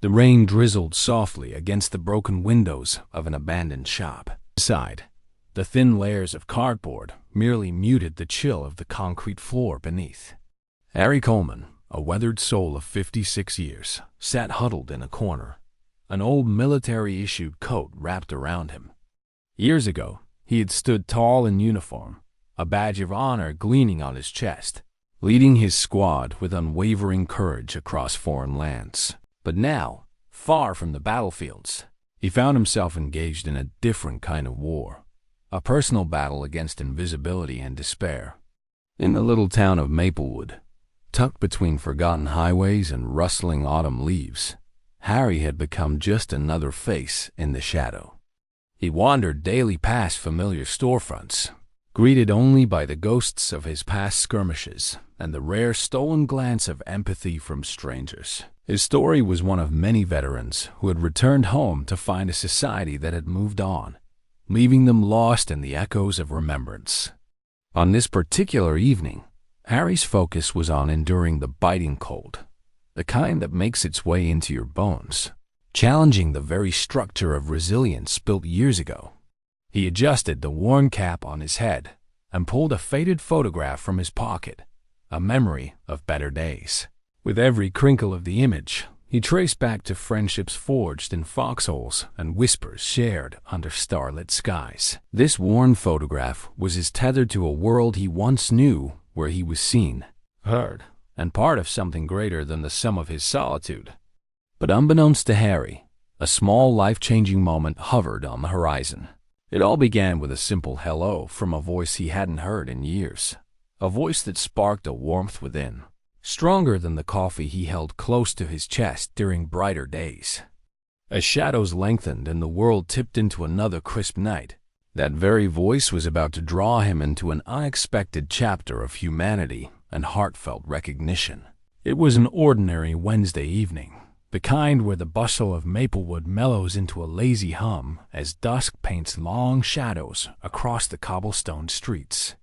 The rain drizzled softly against the broken windows of an abandoned shop. Inside, the thin layers of cardboard merely muted the chill of the concrete floor beneath. Harry Coleman, a weathered soul of 56 years, sat huddled in a corner, an old military-issued coat wrapped around him. Years ago, he had stood tall in uniform, a badge of honor gleaming on his chest, leading his squad with unwavering courage across foreign lands. But now, far from the battlefields, he found himself engaged in a different kind of war, a personal battle against invisibility and despair. In the little town of Maplewood, tucked between forgotten highways and rustling autumn leaves, Harry had become just another face in the shadow. He wandered daily past familiar storefronts, greeted only by the ghosts of his past skirmishes and the rare stolen glance of empathy from strangers. His story was one of many veterans who had returned home to find a society that had moved on, leaving them lost in the echoes of remembrance. On this particular evening, Harry's focus was on enduring the biting cold, the kind that makes its way into your bones, challenging the very structure of resilience built years ago. He adjusted the worn cap on his head and pulled a faded photograph from his pocket, a memory of better days. With every crinkle of the image, he traced back to friendships forged in foxholes and whispers shared under starlit skies. This worn photograph was his tether to a world he once knew, where he was seen, heard, and part of something greater than the sum of his solitude. But unbeknownst to Harry, a small life-changing moment hovered on the horizon. It all began with a simple hello from a voice he hadn't heard in years, a voice that sparked a warmth within, stronger than the coffee he held close to his chest during brighter days. As shadows lengthened and the world tipped into another crisp night, that very voice was about to draw him into an unexpected chapter of humanity and heartfelt recognition. It was an ordinary Wednesday evening, the kind where the bustle of Maplewood mellows into a lazy hum as dusk paints long shadows across the cobblestone streets.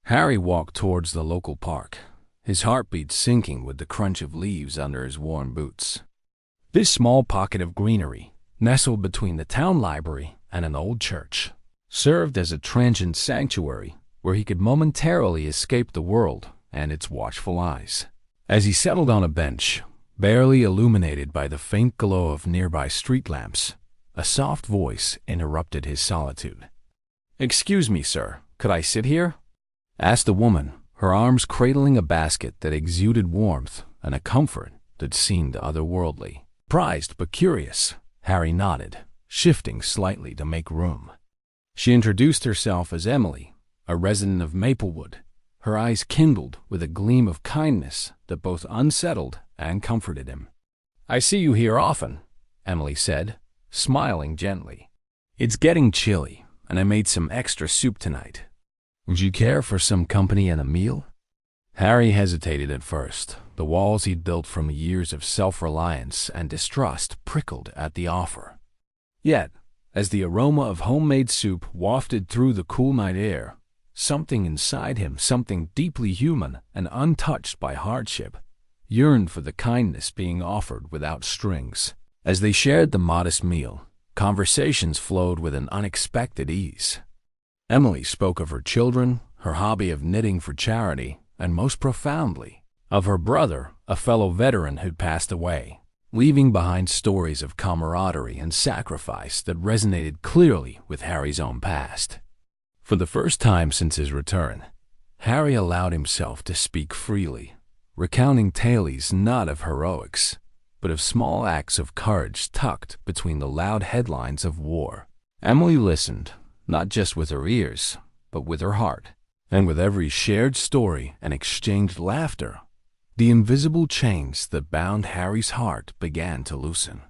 Harry walked towards the local park, his heartbeat sinking with the crunch of leaves under his worn boots. This small pocket of greenery, nestled between the town library and an old church, served as a transient sanctuary where he could momentarily escape the world and its watchful eyes. As he settled on a bench, barely illuminated by the faint glow of nearby street lamps, a soft voice interrupted his solitude. "Excuse me, sir, could I sit here?" asked the woman, her arms cradling a basket that exuded warmth and a comfort that seemed otherworldly. Surprised but curious, Harry nodded, shifting slightly to make room. She introduced herself as Emily, a resident of Maplewood, her eyes kindled with a gleam of kindness that both unsettled and comforted him. "I see you here often," Emily said, smiling gently. "It's getting chilly, and I made some extra soup tonight. Would you care for some company and a meal?" Harry hesitated at first. The walls he'd built from years of self-reliance and distrust prickled at the offer. Yet, as the aroma of homemade soup wafted through the cool night air, something inside him, something deeply human and untouched by hardship, yearned for the kindness being offered without strings. As they shared the modest meal, conversations flowed with an unexpected ease. Emily spoke of her children, her hobby of knitting for charity, and most profoundly, of her brother, a fellow veteran who'd passed away, leaving behind stories of camaraderie and sacrifice that resonated clearly with Harry's own past. For the first time since his return, Harry allowed himself to speak freely, recounting tales not of heroics, but of small acts of courage tucked between the loud headlines of war. Emily listened, not just with her ears, but with her heart, and with every shared story and exchanged laughter, the invisible chains that bound Harry's heart began to loosen.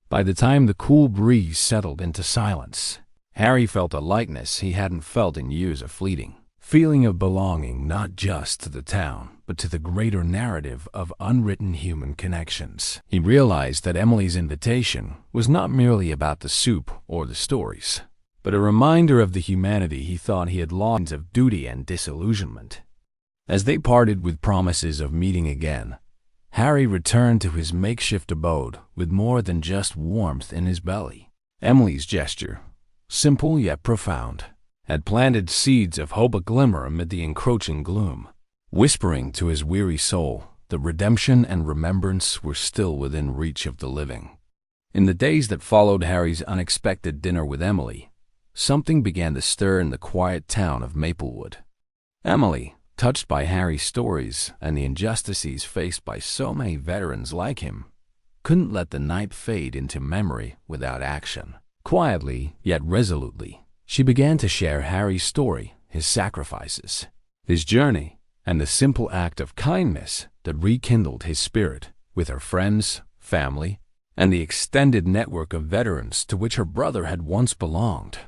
By the time the cool breeze settled into silence, Harry felt a lightness he hadn't felt in years, a fleeting feeling of belonging not just to the town, but to the greater narrative of unwritten human connections. He realized that Emily's invitation was not merely about the soup or the stories, but a reminder of the humanity he thought he had lost of duty and disillusionment. As they parted with promises of meeting again, Harry returned to his makeshift abode with more than just warmth in his belly. Emily's gesture, simple yet profound, had planted seeds of hope aglimmer amid the encroaching gloom, whispering to his weary soul that redemption and remembrance were still within reach of the living. In the days that followed Harry's unexpected dinner with Emily, something began to stir in the quiet town of Maplewood. Emily, touched by Harry's stories and the injustices faced by so many veterans like him, couldn't let the night fade into memory without action. Quietly, yet resolutely, she began to share Harry's story, his sacrifices, his journey, and the simple act of kindness that rekindled his spirit with her friends, family, and the extended network of veterans to which her brother had once belonged.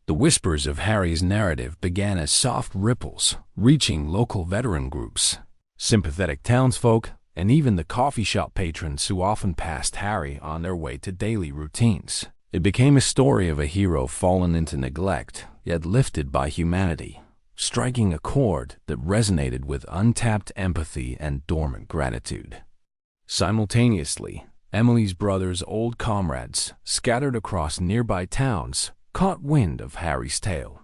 The whispers of Harry's narrative began as soft ripples, reaching local veteran groups, sympathetic townsfolk, and even the coffee shop patrons who often passed Harry on their way to daily routines. It became a story of a hero fallen into neglect, yet lifted by humanity, striking a chord that resonated with untapped empathy and dormant gratitude. Simultaneously, Emily's brother's old comrades, scattered across nearby towns, caught wind of Harry's tale.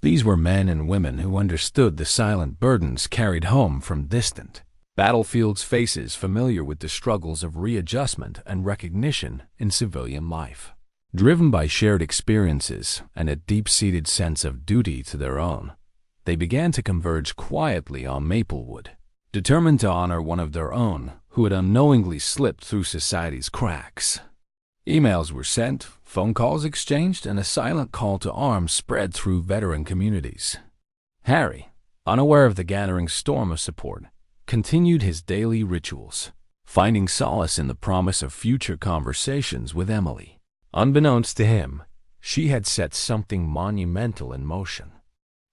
These were men and women who understood the silent burdens carried home from distant battlefields, faces familiar with the struggles of readjustment and recognition in civilian life. Driven by shared experiences and a deep-seated sense of duty to their own, they began to converge quietly on Maplewood, determined to honor one of their own who had unknowingly slipped through society's cracks. Emails were sent, phone calls exchanged, and a silent call to arms spread through veteran communities. Harry, unaware of the gathering storm of support, continued his daily rituals, finding solace in the promise of future conversations with Emily. Unbeknownst to him, she had set something monumental in motion.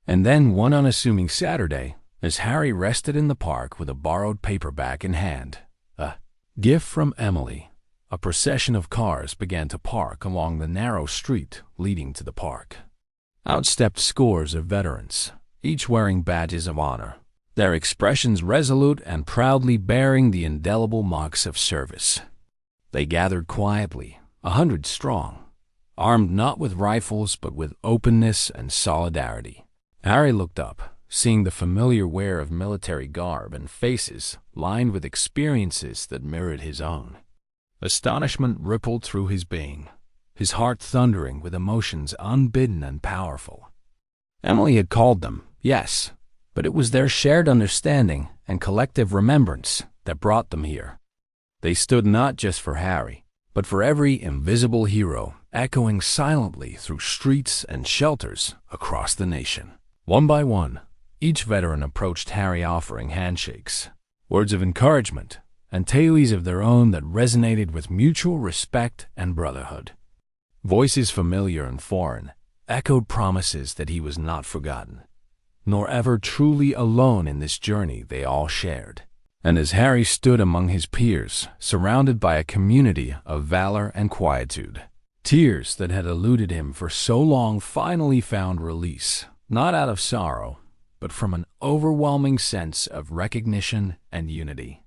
And then one unassuming Saturday, as Harry rested in the park with a borrowed paperback in hand, a gift from Emily, a procession of cars began to park along the narrow street leading to the park. Out stepped scores of veterans, each wearing badges of honor, their expressions resolute and proudly bearing the indelible marks of service. They gathered quietly, 100 strong, armed not with rifles but with openness and solidarity. Harry looked up, seeing the familiar wear of military garb and faces lined with experiences that mirrored his own. Astonishment rippled through his being, his heart thundering with emotions unbidden and powerful. Emily had called them, yes, but it was their shared understanding and collective remembrance that brought them here. They stood not just for Harry, but for every invisible hero echoing silently through streets and shelters across the nation. One by one, each veteran approached Harry offering handshakes, words of encouragement, and tales of their own that resonated with mutual respect and brotherhood. Voices familiar and foreign echoed promises that he was not forgotten, nor ever truly alone in this journey they all shared. And as Harry stood among his peers, surrounded by a community of valor and quietude, tears that had eluded him for so long finally found release, not out of sorrow, but from an overwhelming sense of recognition and unity.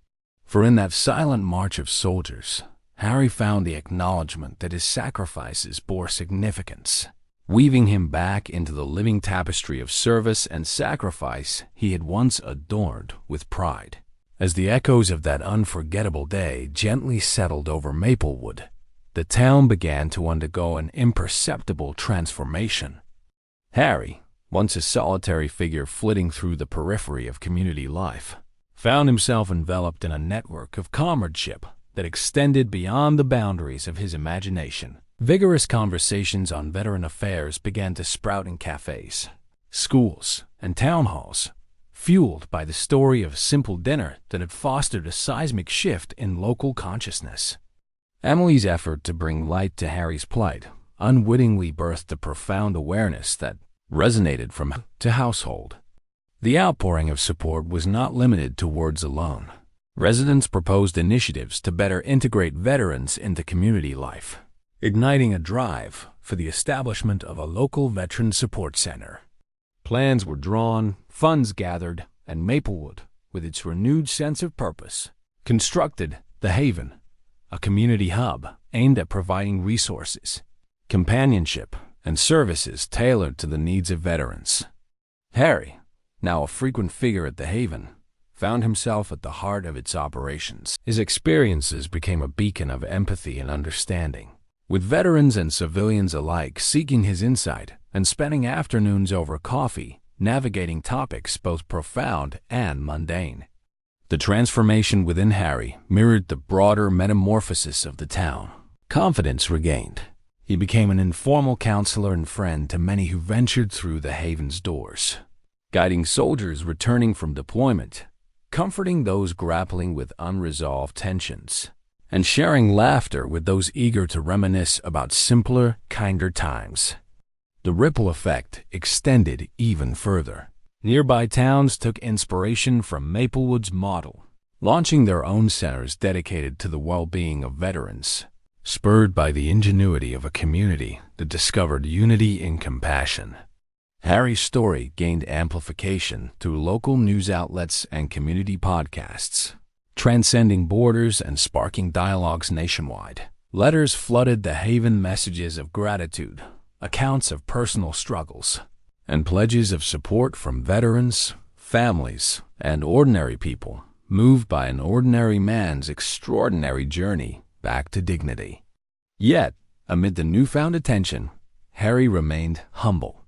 For in that silent march of soldiers, Harry found the acknowledgement that his sacrifices bore significance, weaving him back into the living tapestry of service and sacrifice he had once adorned with pride. As the echoes of that unforgettable day gently settled over Maplewood, the town began to undergo an imperceptible transformation. Harry, once a solitary figure flitting through the periphery of community life, found himself enveloped in a network of comradeship that extended beyond the boundaries of his imagination. Vigorous conversations on veteran affairs began to sprout in cafes, schools, and town halls, fueled by the story of a simple dinner that had fostered a seismic shift in local consciousness. Emily's effort to bring light to Harry's plight unwittingly birthed a profound awareness that resonated from house to household. The outpouring of support was not limited to words alone. Residents proposed initiatives to better integrate veterans into community life, igniting a drive for the establishment of a local veteran support center. Plans were drawn, funds gathered, and Maplewood, with its renewed sense of purpose, constructed The Haven, a community hub aimed at providing resources, companionship, and services tailored to the needs of veterans. Harry, now a frequent figure at The Haven, found himself at the heart of its operations. His experiences became a beacon of empathy and understanding, with veterans and civilians alike seeking his insight and spending afternoons over coffee navigating topics both profound and mundane. The transformation within Harry mirrored the broader metamorphosis of the town. Confidence regained. He became an informal counselor and friend to many who ventured through the Haven's doors, guiding soldiers returning from deployment, comforting those grappling with unresolved tensions, and sharing laughter with those eager to reminisce about simpler, kinder times. The ripple effect extended even further. Nearby towns took inspiration from Maplewood's model, launching their own centers dedicated to the well-being of veterans, spurred by the ingenuity of a community that discovered unity in compassion. Harry's story gained amplification through local news outlets and community podcasts, transcending borders and sparking dialogues nationwide. Letters flooded the Haven, messages of gratitude, accounts of personal struggles, and pledges of support from veterans, families, and ordinary people moved by an ordinary man's extraordinary journey back to dignity. Yet, amid the newfound attention, Harry remained humble.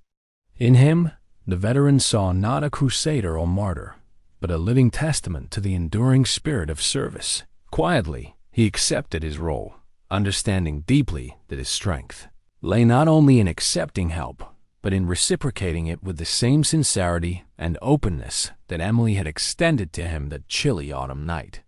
In him, the veteran saw not a crusader or martyr, but a living testament to the enduring spirit of service. Quietly, he accepted his role, understanding deeply that his strength lay not only in accepting help, but in reciprocating it with the same sincerity and openness that Emily had extended to him that chilly autumn night.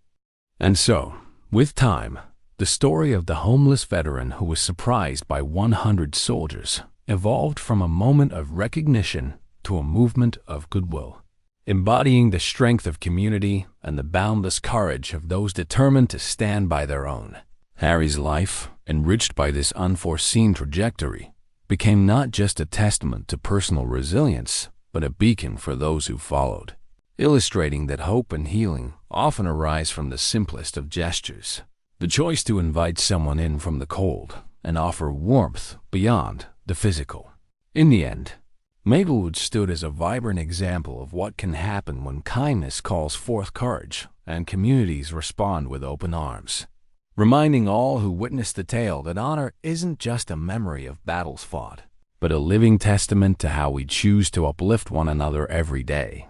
And so, with time, the story of the homeless veteran who was surprised by 100 soldiers evolved from a moment of recognition to a movement of goodwill, embodying the strength of community and the boundless courage of those determined to stand by their own. Harry's life, enriched by this unforeseen trajectory, became not just a testament to personal resilience, but a beacon for those who followed, illustrating that hope and healing often arise from the simplest of gestures. The choice to invite someone in from the cold and offer warmth beyond the physical. In the end, Maplewood stood as a vibrant example of what can happen when kindness calls forth courage and communities respond with open arms, reminding all who witness the tale that honor isn't just a memory of battles fought, but a living testament to how we choose to uplift one another every day.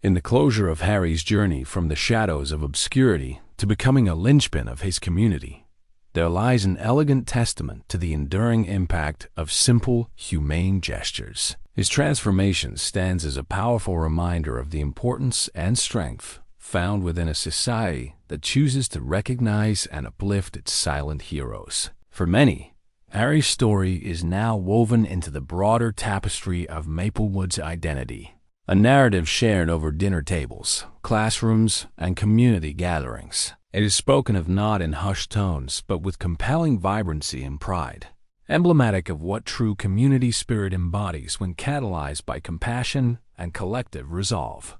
In the closure of Harry's journey from the shadows of obscurity to becoming a linchpin of his community, there lies an elegant testament to the enduring impact of simple, humane gestures. His transformation stands as a powerful reminder of the importance and strength found within a society that chooses to recognize and uplift its silent heroes. For many, Harry's story is now woven into the broader tapestry of Maplewood's identity, a narrative shared over dinner tables, classrooms, and community gatherings. It is spoken of not in hushed tones, but with compelling vibrancy and pride, emblematic of what true community spirit embodies when catalyzed by compassion and collective resolve.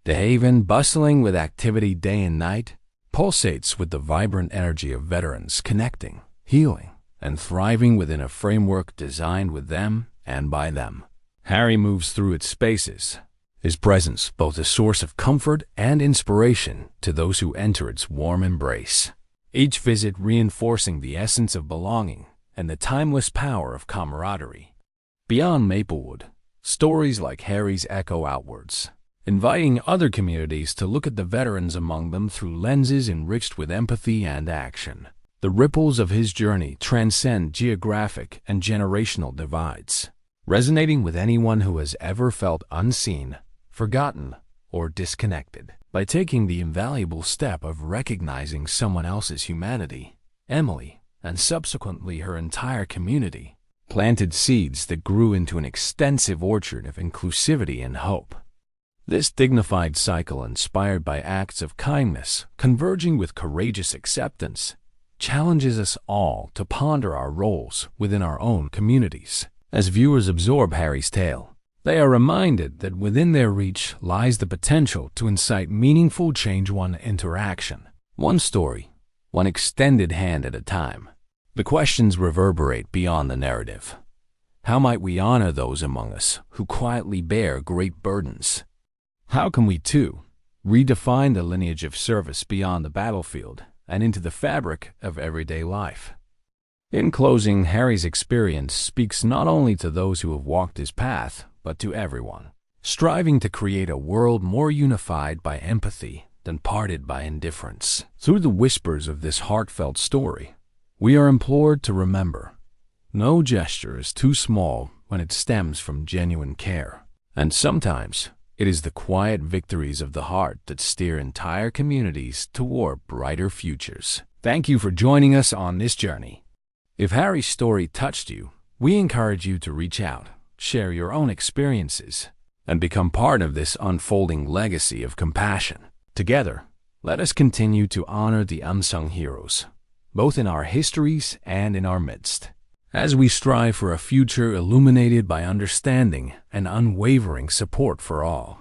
The Haven, bustling with activity day and night, pulsates with the vibrant energy of veterans connecting, healing, and thriving within a framework designed with them and by them. Harry moves through its spaces, his presence both a source of comfort and inspiration to those who enter its warm embrace, each visit reinforcing the essence of belonging and the timeless power of camaraderie. Beyond Maplewood, stories like Harry's echo outwards, inviting other communities to look at the veterans among them through lenses enriched with empathy and action. The ripples of his journey transcend geographic and generational divides, resonating with anyone who has ever felt unseen, forgotten, or disconnected. By taking the invaluable step of recognizing someone else's humanity, Emily, and subsequently her entire community, planted seeds that grew into an extensive orchard of inclusivity and hope. This dignified cycle, inspired by acts of kindness, converging with courageous acceptance, challenges us all to ponder our roles within our own communities. As viewers absorb Harry's tale, they are reminded that within their reach lies the potential to incite meaningful change one interaction, One story, one extended hand at a time. The questions reverberate beyond the narrative. How might we honor those among us who quietly bear great burdens? How can we, too, redefine the lineage of service beyond the battlefield and into the fabric of everyday life? In closing, Harry's experience speaks not only to those who have walked his path, but to everyone, striving to create a world more unified by empathy than parted by indifference. Through the whispers of this heartfelt story, we are implored to remember, no gesture is too small when it stems from genuine care. And sometimes, it is the quiet victories of the heart that steer entire communities toward brighter futures. Thank you for joining us on this journey. If Harry's story touched you, we encourage you to reach out, share your own experiences, and become part of this unfolding legacy of compassion. Together, let us continue to honor the unsung heroes, both in our histories and in our midst, as we strive for a future illuminated by understanding and unwavering support for all.